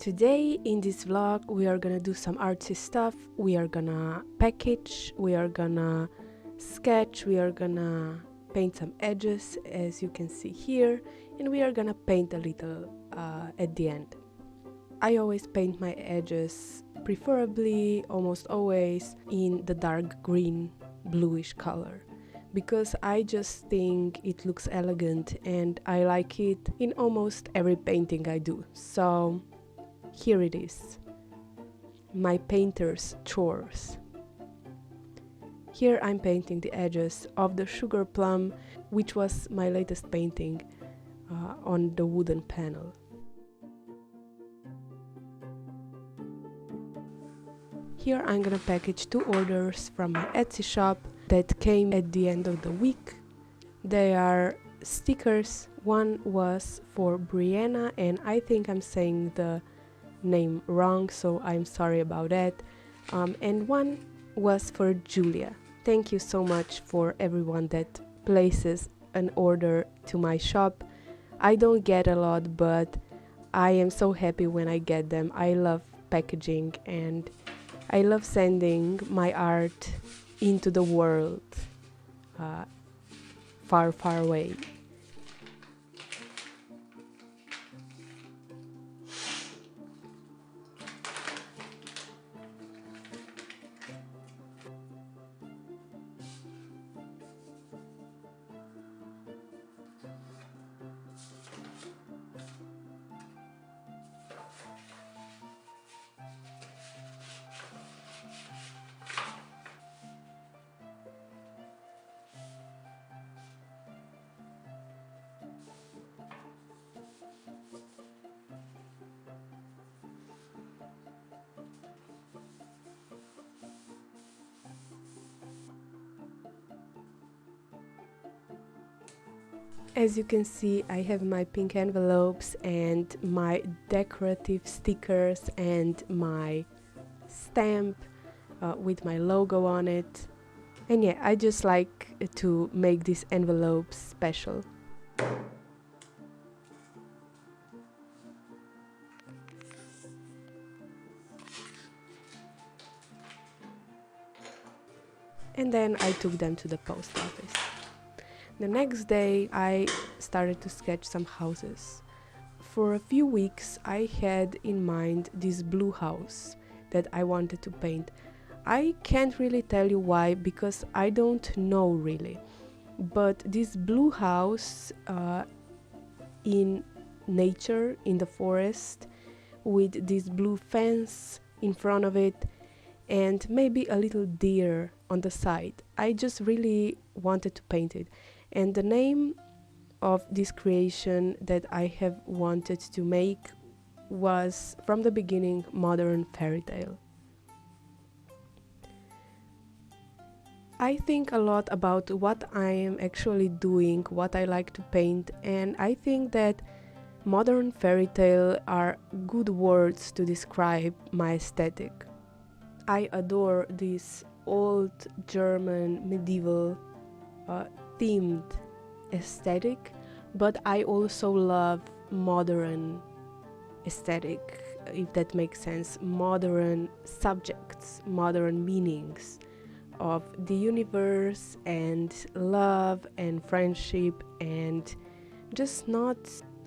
Today in this vlog we are gonna do some artsy stuff. We are gonna package, we are gonna sketch, we are gonna paint some edges as you can see here, and we are gonna paint a little at the end. I always paint my edges, preferably almost always in the dark green bluish color, because I just think it looks elegant and I like it in almost every painting I do. So here it is, my painter's chores. Here I'm painting the edges of the sugar plum, which was my latest painting on the wooden panel. Here I'm gonna package 2 orders from my Etsy shop that came at the end of the week. They are stickers. One was for Brianna, and I think I'm saying the name wrong, so I'm sorry about that. And one was for Julia. Thank you so much for everyone that places an order to my shop. I don't get a lot, but I am so happy when I get them. I love packaging and I love sending my art into the world far, far away. As you can see, I have my pink envelopes and my decorative stickers and my stamp with my logo on it. And yeah, I just like to make these envelopes special. And then I took them to the post office. The next day I started to sketch some houses. For a few weeks I had in mind this blue house that I wanted to paint. I can't really tell you why, because I don't know really. But this blue house in nature, in the forest, with this blue fence in front of it and maybe a little deer on the side. I just really wanted to paint it. And the name of this creation that I have wanted to make was, from the beginning, Modern Fairytale. I think a lot about what I am actually doing, what I like to paint, and I think that modern fairytale are good words to describe my aesthetic. I adore this old German medieval themed aesthetic, but I also love modern aesthetic, if that makes sense, modern subjects, modern meanings of the universe and love and friendship, and just not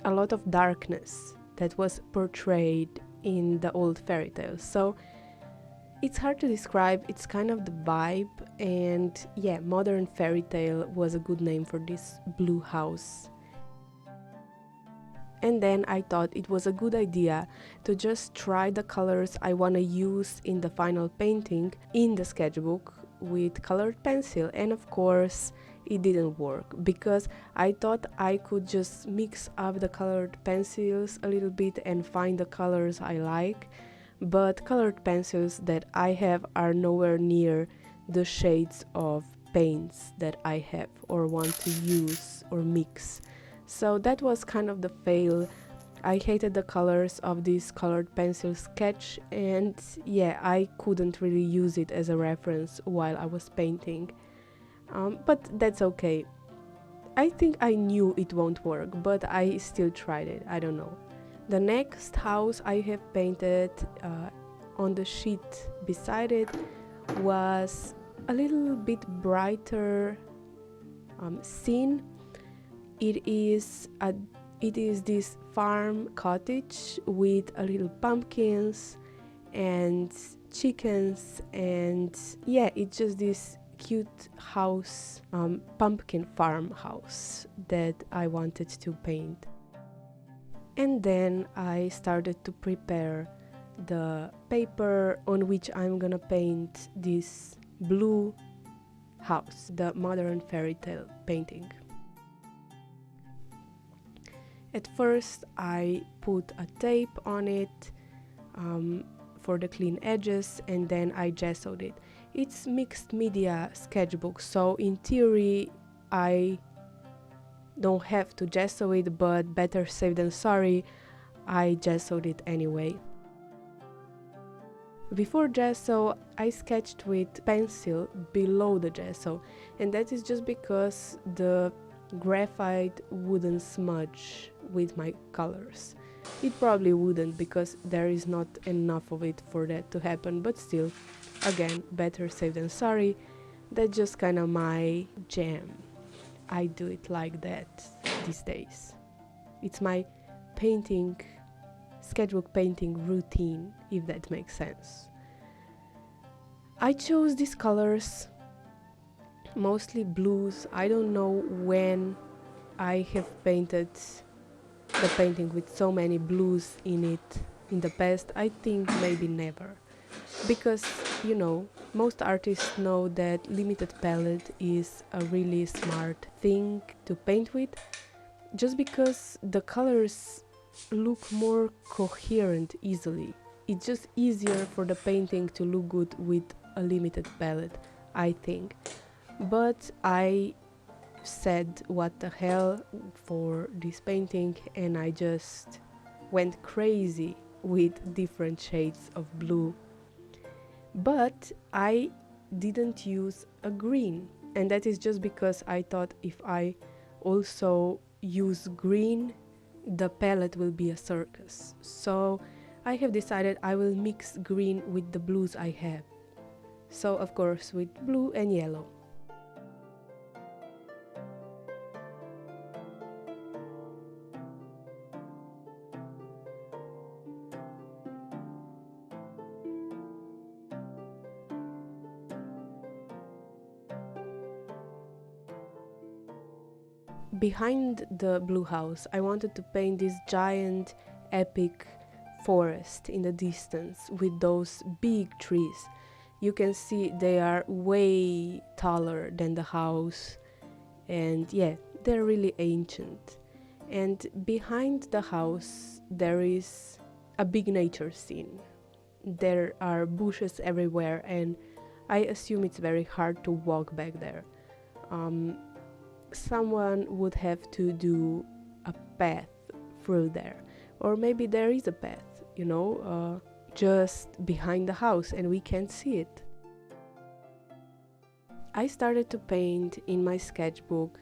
a lot of darkness that was portrayed in the old fairy tales. So it's hard to describe, it's kind of the vibe, and yeah, Modern Fairy Tale was a good name for this blue house. And then I thought it was a good idea to just try the colors I want to use in the final painting in the sketchbook with colored pencil, and of course it didn't work, because I thought I could just mix up the colored pencils a little bit and find the colors I like. But colored pencils that I have are nowhere near the shades of paints that I have or want to use or mix. So that was kind of the fail. I hated the colors of this colored pencil sketch, and yeah, I couldn't really use it as a reference while I was painting. But that's okay. I think I knew it won't work, but I still tried it. I don't know. The next house I have painted on the sheet beside it was a little bit brighter scene. It is this farm cottage with a little pumpkins and chickens, and yeah, it's just this cute house, pumpkin farmhouse that I wanted to paint. And then I started to prepare the paper on which I'm gonna paint this blue house, the modern fairy tale painting. At first I put a tape on it for the clean edges, and then I gessoed it. It's mixed media sketchbook, so in theory I don't have to gesso it, but better safe than sorry, I gessoed it anyway. Before gesso, I sketched with pencil below the gesso, and that is just because the graphite wouldn't smudge with my colors. It probably wouldn't, because there is not enough of it for that to happen, but still, again, better safe than sorry. That's just kind of my jam. I do it like that these days. It's my sketchbook painting routine, if that makes sense. I chose these colors, mostly blues. I don't know when I have painted the painting with so many blues in it in the past. I think maybe never, because most artists know that limited palette is a really smart thing to paint with, just because the colors look more coherent easily. It's just easier for the painting to look good with a limited palette, I think. But I said what the hell for this painting, and I just went crazy with different shades of blue. But I didn't use a green, and that is just because I thought if I also use green, the palette will be a circus. So I have decided I will mix green with the blues I have. So of course with blue and yellow. Behind the blue house, I wanted to paint this giant, epic forest in the distance with those big trees. You can see they are way taller than the house, and yeah, they're really ancient. And behind the house, there is a big nature scene. There are bushes everywhere, and I assume it's very hard to walk back there. Someone would have to do a path through there, or maybe there is a path, just behind the house and we can't see it. I started to paint in my sketchbook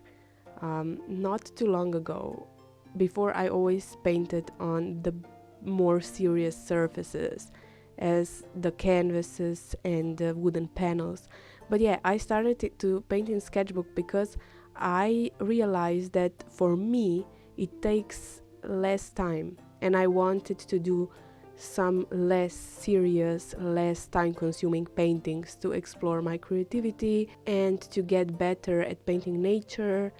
not too long ago. Before, I always painted on the more serious surfaces, as the canvases and the wooden panels. But yeah, I started to paint in sketchbook because I realized that for me it takes less time, and I wanted to do some less serious, less time-consuming paintings to explore my creativity and to get better at painting nature.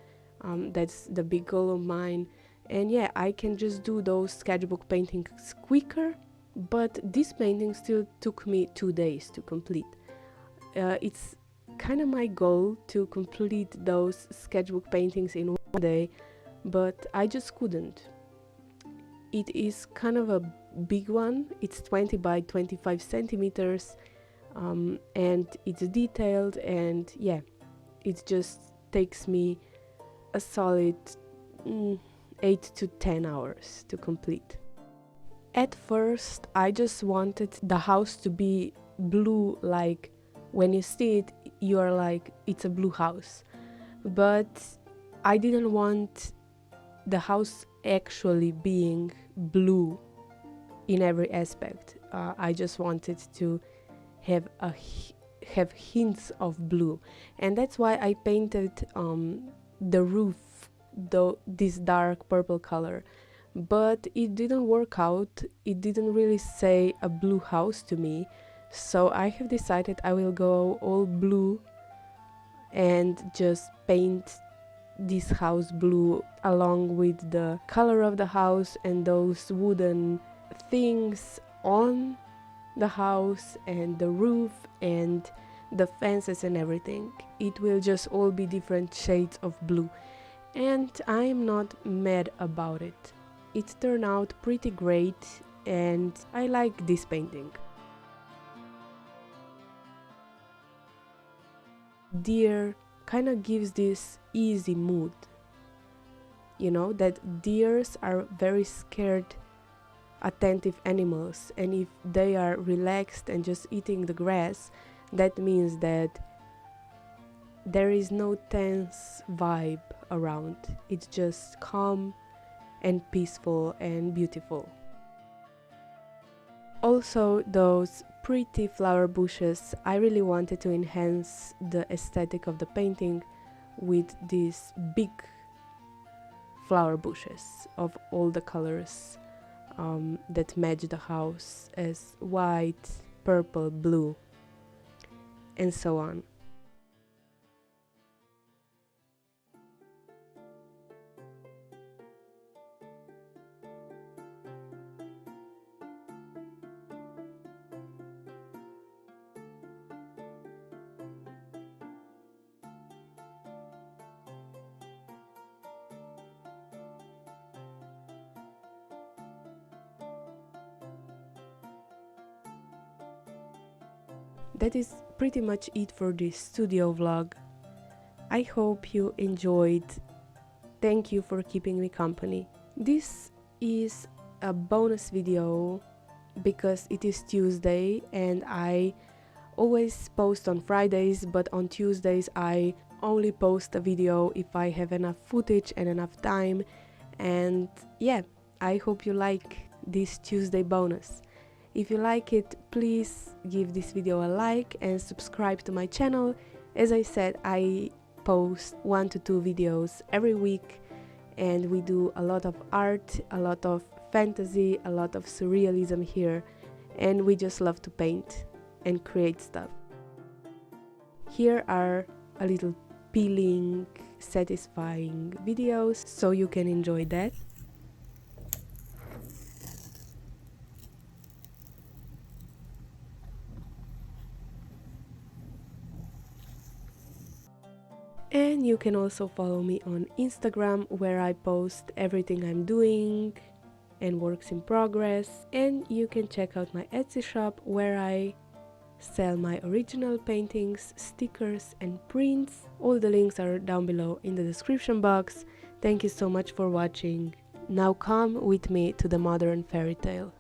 That's the big goal of mine. And yeah, I can just do those sketchbook paintings quicker, but this painting still took me 2 days to complete. It's kind of my goal to complete those sketchbook paintings in 1 day, but I just couldn't. It is kind of a big one. It's 20 by 25 centimeters, and it's detailed, and yeah, it just takes me a solid 8 to 10 hours to complete. At first, I just wanted the house to be blue, like when you see it, you are like, it's a blue house. But I didn't want the house actually being blue in every aspect. I just wanted to have have hints of blue, and that's why I painted the roof this dark purple color. But it didn't work out. It didn't really say a blue house to me, so I have decided I will go all blue and just paint this house blue along with the color of the house and those wooden things on the house and the roof and the fences and everything. It will just all be different shades of blue, and I'm not mad about it. It turned out pretty great and I like this painting. Deer kind of gives this easy mood, you know, that deers are very scared, attentive animals, and if they are relaxed and just eating the grass, that means that there is no tense vibe around. It's just calm and peaceful and beautiful. Also, those pretty flower bushes, I really wanted to enhance the aesthetic of the painting with these big flower bushes of all the colors that match the house as white, purple, blue, and so on. That is pretty much it for this studio vlog. I hope you enjoyed. Thank you for keeping me company. This is a bonus video because it is Tuesday and I always post on Fridays, but on Tuesdays I only post a video if I have enough footage and enough time. And yeah, I hope you like this Tuesday bonus. If you like it, please give this video a like and subscribe to my channel. As I said, I post 1 to 2 videos every week, and we do a lot of art, a lot of fantasy, a lot of surrealism here, and we just love to paint and create stuff. Here are a little peeling, satisfying videos, so you can enjoy that. And you can also follow me on Instagram, where I post everything I'm doing and works in progress. And you can check out my Etsy shop, where I sell my original paintings, stickers and prints. All the links are down below in the description box. Thank you so much for watching. Now come with me to the modern fairy tale.